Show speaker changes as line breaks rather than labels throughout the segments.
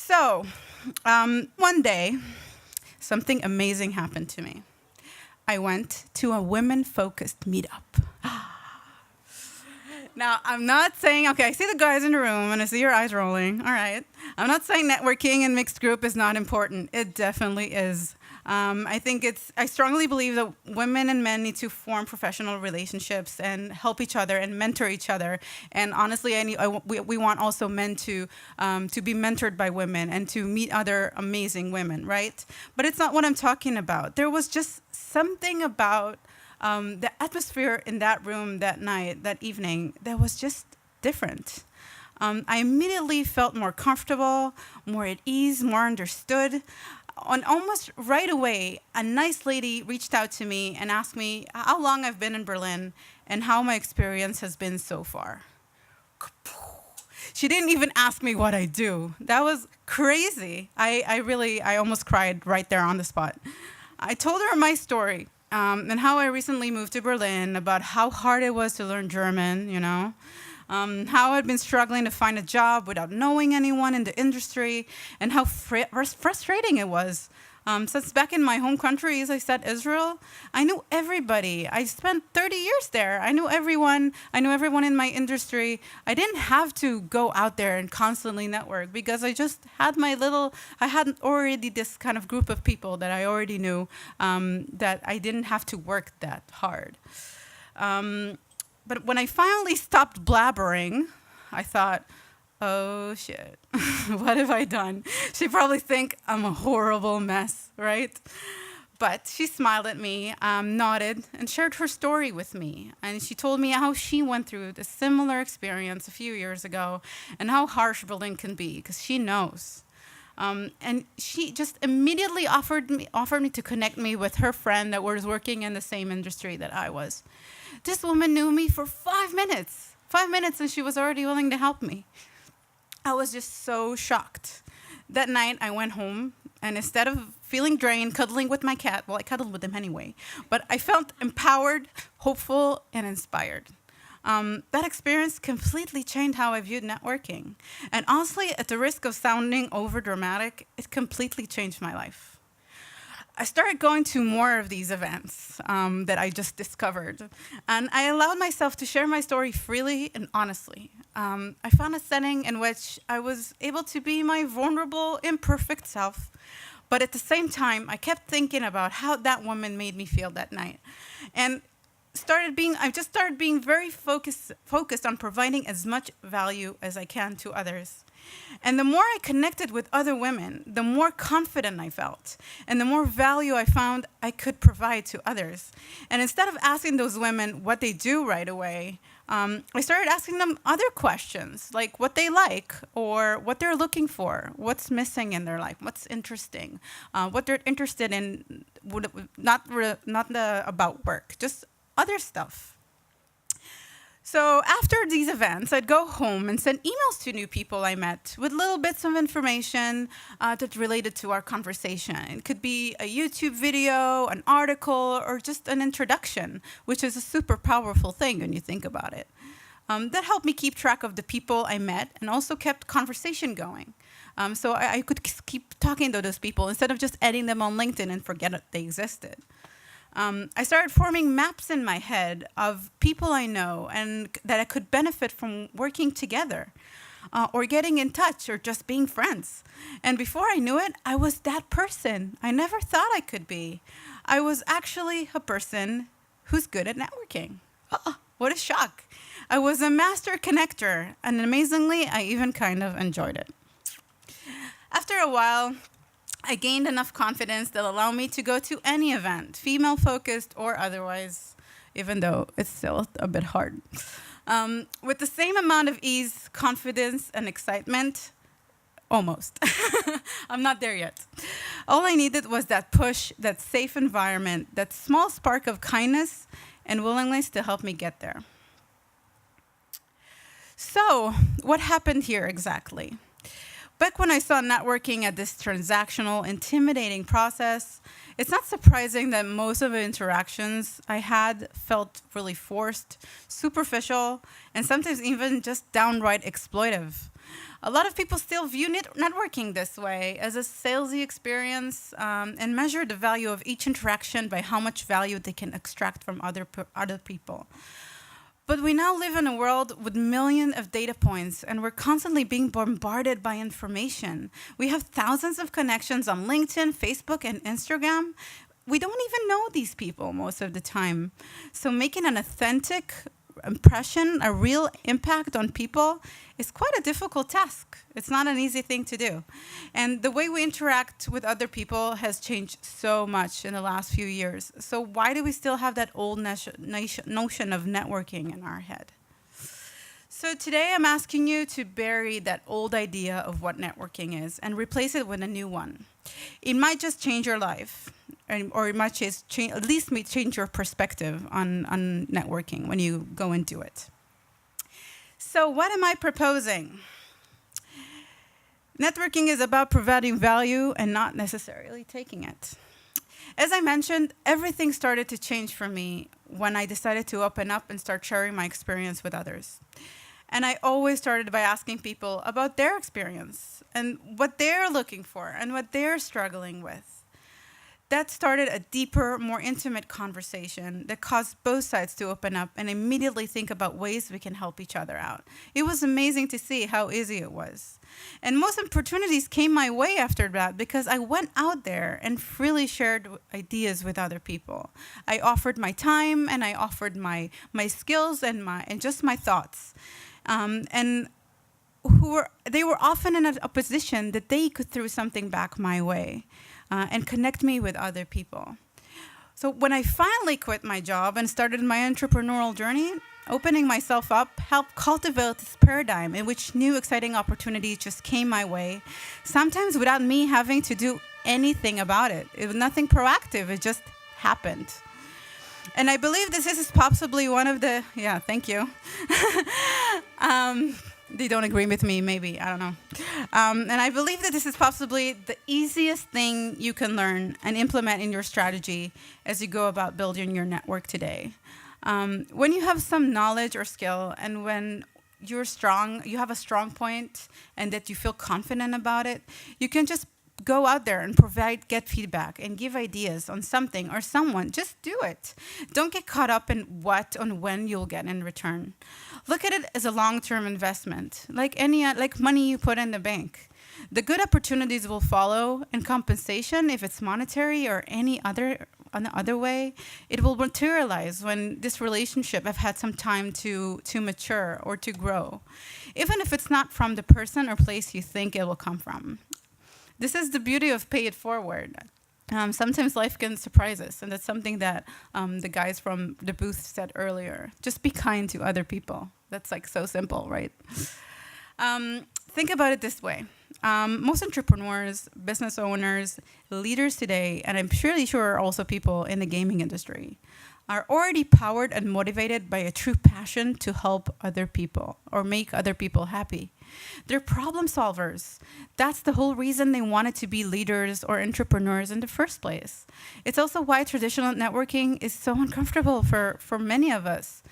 So, one day, something amazing happened to me. I went to a women-focused meetup. Now, I'm not saying, okay, I see the guys in the room and I see your eyes rolling. All right. I'm not saying networking in mixed group is not important. It definitely is. I strongly believe that women and men need to form professional relationships and help each other and mentor each other. And honestly, we want also men to be mentored by women and to meet other amazing women, right? But it's not what I'm talking about. There was just something about the atmosphere in that room that night, that evening, that was just different. I immediately felt more comfortable, more at ease, more understood. And almost right away, a nice lady reached out to me and asked me how long I've been in Berlin and how my experience has been so far. She didn't even ask me what I do. That was crazy. I almost cried right there on the spot. I told her my story. And how I recently moved to Berlin, about how hard it was to learn German, how I'd been struggling to find a job without knowing anyone in the industry, and how frustrating it was. Since back in my home country, as I said, Israel, I knew everybody. I spent 30 years there. I knew everyone. I knew everyone in my industry. I didn't have to go out there and constantly network because I just had I had already this kind of group of people that I already knew, that I didn't have to work that hard. But when I finally stopped blabbering, I thought, oh shit, what have I done? She probably think I'm a horrible mess, right? But she smiled at me, nodded, and shared her story with me. And she told me how she went through a similar experience a few years ago and how harsh Berlin can be, because she knows. And she just immediately offered me to connect me with her friend that was working in the same industry that I was. This woman knew me for 5 minutes. 5 minutes, and she was already willing to help me. I was just so shocked. That night, I went home, and instead of feeling drained, cuddling with my cat, well, I cuddled with him anyway, but I felt empowered, hopeful, and inspired. That experience completely changed how I viewed networking. And honestly, at the risk of sounding overdramatic, it completely changed my life. I started going to more of these events that I just discovered. And I allowed myself to share my story freely and honestly. I found a setting in which I was able to be my vulnerable, imperfect self. But at the same time, I kept thinking about how that woman made me feel that night. And I just started being very focused on providing as much value as I can to others. And the more I connected with other women, the more confident I felt, and the more value I found I could provide to others. And instead of asking those women what they do right away, I started asking them other questions, like what they like, or what they're looking for, what's missing in their life, what's interesting, what they're interested in, not about work, just other stuff. So after these events, I'd go home and send emails to new people I met with little bits of information that related to our conversation. It could be a YouTube video, an article, or just an introduction, which is a super powerful thing when you think about it. That helped me keep track of the people I met and also kept conversation going. So I could keep talking to those people instead of just adding them on LinkedIn and forget that they existed. I started forming maps in my head of people I know and that I could benefit from working together, or getting in touch, or just being friends. And before I knew it, I was that person I never thought I could be. I was actually a person who's good at networking. Oh, what a shock. I was a master connector, and amazingly, I even kind of enjoyed it. After a while, I gained enough confidence that allowed me to go to any event, female-focused or otherwise, even though it's still a bit hard. With the same amount of ease, confidence, and excitement, almost. I'm not there yet. All I needed was that push, that safe environment, that small spark of kindness and willingness to help me get there. So, what happened here exactly? Back when I saw networking as this transactional, intimidating process, it's not surprising that most of the interactions I had felt really forced, superficial, and sometimes even just downright exploitive. A lot of people still view networking this way as a salesy experience and measure the value of each interaction by how much value they can extract from other people. But we now live in a world with millions of data points, and we're constantly being bombarded by information. We have thousands of connections on LinkedIn, Facebook, and Instagram. We don't even know these people most of the time. So making an authentic impression, a real impact on people, is quite a difficult task. It's not an easy thing to do. And the way we interact with other people has changed so much in the last few years. So why do we still have that old notion of networking in our head? So today I'm asking you to bury that old idea of what networking is and replace it with a new one. It might just change your life, or it might just at least change your perspective on networking when you go into it. So what am I proposing? Networking is about providing value and not necessarily taking it. As I mentioned, everything started to change for me when I decided to open up and start sharing my experience with others. And I always started by asking people about their experience and what they're looking for and what they're struggling with. That started a deeper, more intimate conversation that caused both sides to open up and immediately think about ways we can help each other out. It was amazing to see how easy it was. And most opportunities came my way after that because I went out there and freely shared ideas with other people. I offered my time and I offered my skills and just my thoughts. And they were often in a position that they could throw something back my way. And connect me with other people. So when I finally quit my job and started my entrepreneurial journey, opening myself up helped cultivate this paradigm in which new exciting opportunities just came my way, sometimes without me having to do anything about it. It was nothing proactive, it just happened. And I believe this is possibly one of the, thank you. They don't agree with me, maybe, I don't know. And I believe that this is possibly the easiest thing you can learn and implement in your strategy as you go about building your network today. When you have some knowledge or skill and when you're strong, you have a strong point and that you feel confident about it, you can just go out there and get feedback and give ideas on something or someone. Just do it. Don't get caught up in what and when you'll get in return. Look at it as a long-term investment, like money you put in the bank. The good opportunities will follow, and compensation, if it's monetary or any other way, it will materialize when this relationship have had some time to mature or to grow, even if it's not from the person or place you think it will come from. This is the beauty of pay it forward. Sometimes life can surprise us, and that's something that the guys from the booth said earlier. Just be kind to other people. That's like so simple, right? Think about it this way. Most entrepreneurs, business owners, leaders today, and I'm surely sure also people in the gaming industry, are already powered and motivated by a true passion to help other people or make other people happy. They're problem solvers. That's the whole reason they wanted to be leaders or entrepreneurs in the first place. It's also why traditional networking is so uncomfortable for many of us.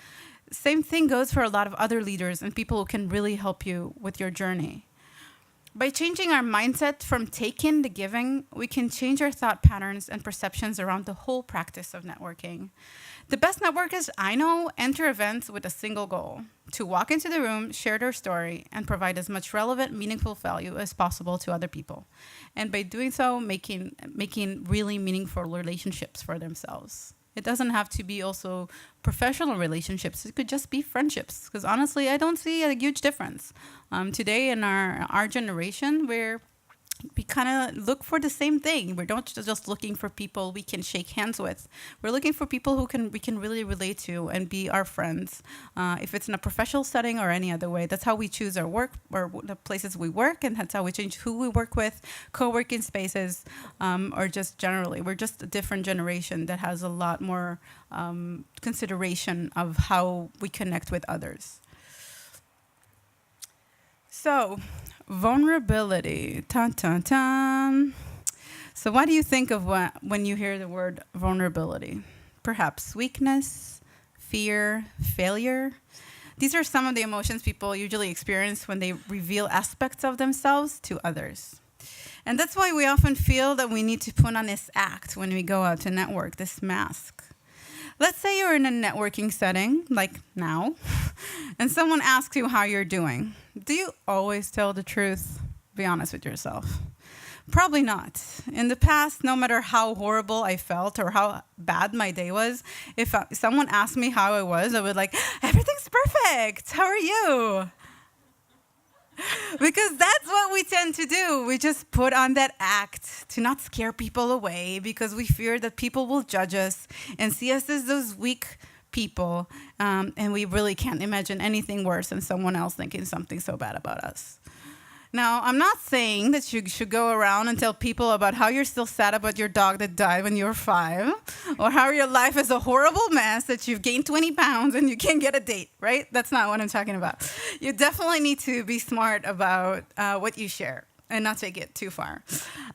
Same thing goes for a lot of other leaders and people who can really help you with your journey. By changing our mindset from taking to giving, we can change our thought patterns and perceptions around the whole practice of networking. The best networkers I know enter events with a single goal: to walk into the room, share their story, and provide as much relevant, meaningful value as possible to other people. And by doing so, making really meaningful relationships for themselves. It doesn't have to be also professional relationships. It could just be friendships. Because honestly, I don't see a huge difference. Today in our generation, we kind of look for the same thing. We don't just looking for people we can shake hands with. We're looking for people we can really relate to and be our friends. If it's in a professional setting or any other way, that's how we choose our work or the places we work, and that's how we change who we work with, co-working spaces, or just generally. We're just a different generation that has a lot more consideration of how we connect with others. So, vulnerability. Dun, dun, dun. So, what do you think of when you hear the word vulnerability? Perhaps weakness, fear, failure. These are some of the emotions people usually experience when they reveal aspects of themselves to others. And that's why we often feel that we need to put on this act when we go out to network, this mask. Let's say you're in a networking setting, like now, and someone asks you how you're doing. Do you always tell the truth? Be honest with yourself. Probably not. In the past, no matter how horrible I felt or how bad my day was, if someone asked me how I was, I would like, everything's perfect. How are you? Because that's what we tend to do. We just put on that act to not scare people away because we fear that people will judge us and see us as those weak people. And we really can't imagine anything worse than someone else thinking something so bad about us. Now, I'm not saying that you should go around and tell people about how you're still sad about your dog that died when you were 5, or how your life is a horrible mess, that you've gained 20 pounds and you can't get a date, right? That's not what I'm talking about. You definitely need to be smart about what you share and not take it too far.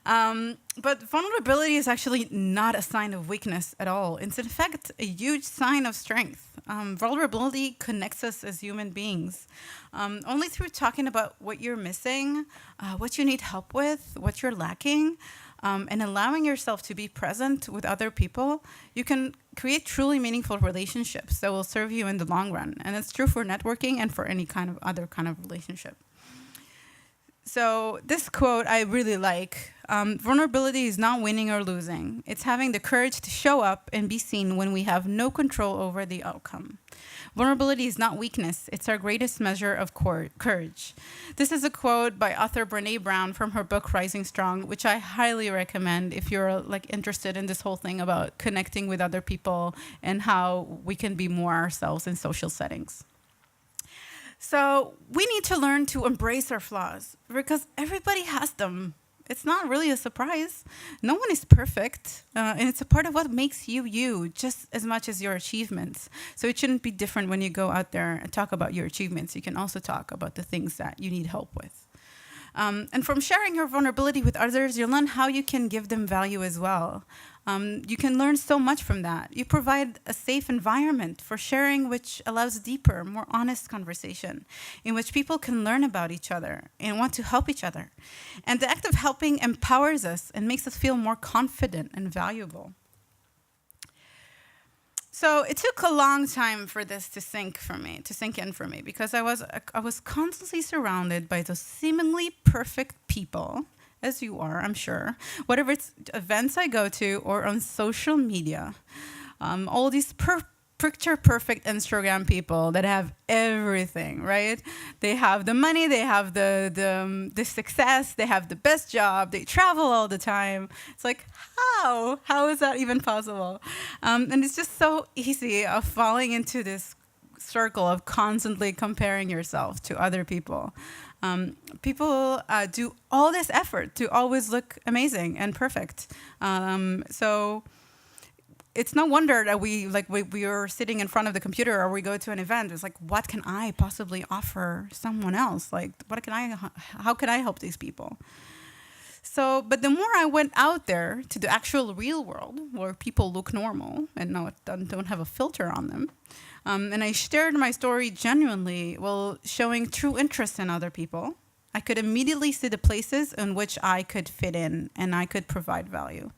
But vulnerability is actually not a sign of weakness at all. It's in fact a huge sign of strength. Vulnerability connects us as human beings. Only through talking about what you're missing, what you need help with, what you're lacking, and allowing yourself to be present with other people, you can create truly meaningful relationships that will serve you in the long run. And it's true for networking and for any kind of other kind of relationship. So this quote I really like. Vulnerability is not winning or losing. It's having the courage to show up and be seen when we have no control over the outcome. Vulnerability is not weakness. It's our greatest measure of courage. This is a quote by author Brené Brown from her book Rising Strong, which I highly recommend if you're interested in this whole thing about connecting with other people and how we can be more ourselves in social settings. So we need to learn to embrace our flaws because everybody has them. It's not really a surprise. No one is perfect, and it's a part of what makes you you, just as much as your achievements. So it shouldn't be different when you go out there and talk about your achievements. You can also talk about the things that you need help with. And from sharing your vulnerability with others, you'll learn how you can give them value as well. You can learn so much from that. You provide a safe environment for sharing, which allows deeper, more honest conversation in which people can learn about each other and want to help each other. And the act of helping empowers us and makes us feel more confident and valuable. So it took a long time for this to sink in for me, because I was constantly surrounded by those seemingly perfect people, as you are, I'm sure, whatever it's events I go to or on social media, all these picture perfect Instagram people that have everything, right? They have the money, they have the success, they have the best job, they travel all the time. It's like, how is that even possible? And it's just so easy of falling into this circle of constantly comparing yourself to other people. People do all this effort to always look amazing and perfect. So it's no wonder that we are sitting in front of the computer or we go to an event. It's like, what can I possibly offer someone else? Like, how can I help these people? So, but the more I went out there to the actual real world where people look normal and don't have a filter on them, and I shared my story genuinely while showing true interest in other people, I could immediately see the places in which I could fit in and I could provide value.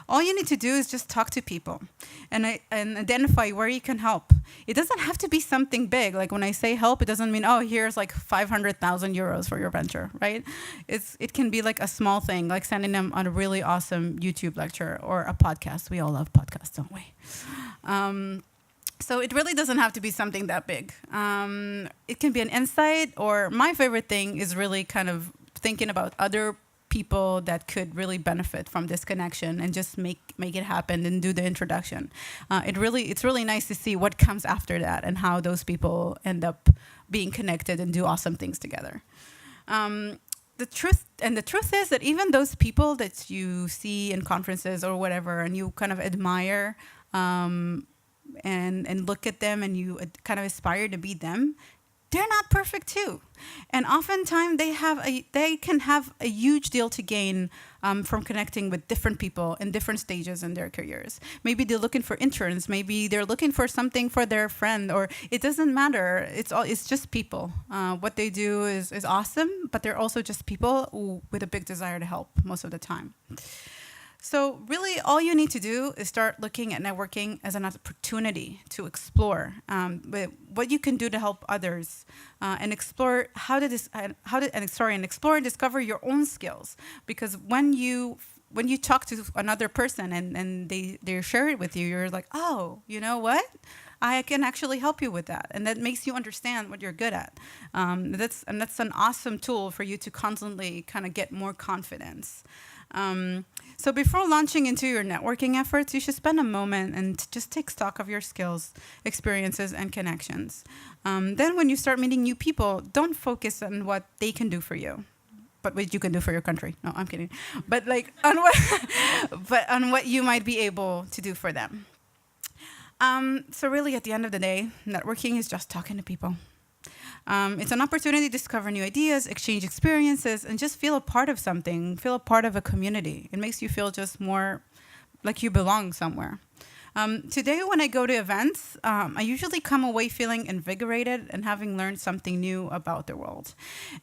All you need to do is just talk to people and identify where you can help. It doesn't have to be something big. Like when I say help, it doesn't mean, here's like 500,000 euros for your venture, right? It can be like a small thing, like sending them on a really awesome YouTube lecture or a podcast. We all love podcasts, don't we? So it really doesn't have to be something that big. It can be an insight, or my favorite thing is really kind of thinking about other people that could really benefit from this connection and just make it happen and do the introduction. It's really nice to see what comes after that and how those people end up being connected and do awesome things together. The truth is that even those people that you see in conferences or whatever and you kind of admire and look at them and you kind of aspire to be them, they're not perfect too. And oftentimes they can have a huge deal to gain from connecting with different people in different stages in their careers. Maybe they're looking for interns. Maybe they're looking for something for their friend, or it doesn't matter. It's just people. What they do is awesome, but they're also just people with a big desire to help most of the time. So really, all you need to do is start looking at networking as an opportunity to explore what you can do to help others, and explore and explore and discover your own skills. Because when you talk to another person and they share it with you, you're like, oh, you know what? I can actually help you with that, and that makes you understand what you're good at. That's an awesome tool for you to constantly kind of get more confidence. So before launching into your networking efforts, you should spend a moment and just take stock of your skills, experiences, and connections. Then when you start meeting new people, don't focus on what they can do for you, but what you can do for your country. No, I'm kidding. But on what you might be able to do for them. So really, at the end of the day, networking is just talking to people. It's an opportunity to discover new ideas, exchange experiences, and just feel a part of something, feel a part of a community. It makes you feel just more like you belong somewhere. Today, when I go to events, I usually come away feeling invigorated and having learned something new about the world.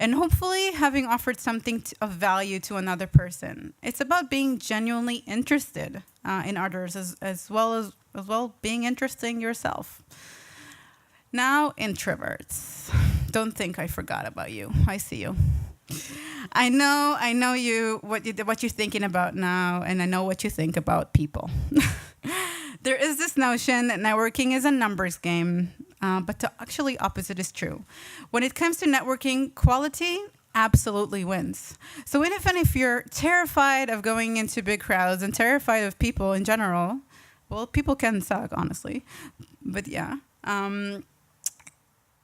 And hopefully having offered something of value to another person. It's about being genuinely interested in others as well being interesting yourself. Now, introverts. Don't think I forgot about you. I see you. I know what you're thinking about now, and I know what you think about people. There is this notion that networking is a numbers game, but the actually opposite is true. When it comes to networking, quality absolutely wins. So even if you're terrified of going into big crowds and terrified of people in general, well, people can suck, honestly, but yeah.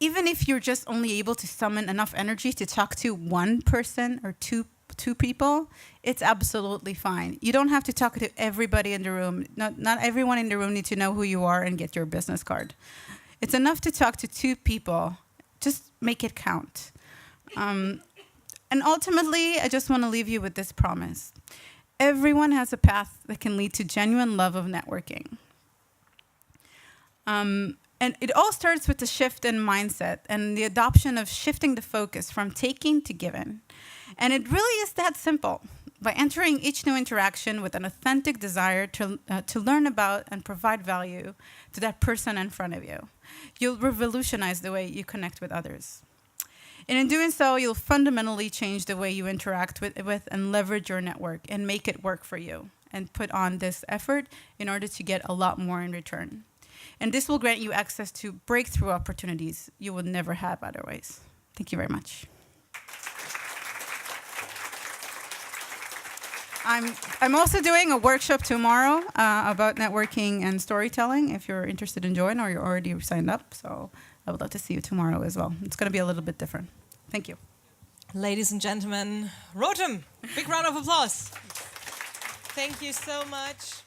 Even if you're just only able to summon enough energy to talk to one person or two people, it's absolutely fine. You don't have to talk to everybody in the room. Not everyone in the room needs to know who you are and get your business card. It's enough to talk to two people. Just make it count. And ultimately, I just want to leave you with this promise. Everyone has a path that can lead to genuine love of networking. And it all starts with the shift in mindset and the adoption of shifting the focus from taking to giving. And it really is that simple. By entering each new interaction with an authentic desire to learn about and provide value to that person in front of you, you'll revolutionize the way you connect with others. And in doing so, you'll fundamentally change the way you interact with and leverage your network and make it work for you and put on this effort in order to get a lot more in return. And this will grant you access to breakthrough opportunities you would never have otherwise. Thank you very much. I'm also doing a workshop tomorrow about networking and storytelling if you're interested in joining or you're already signed up. So I would love to see you tomorrow as well. It's going to be a little bit different. Thank you.
Ladies and gentlemen, Rotem, big round of applause. Thank you so much.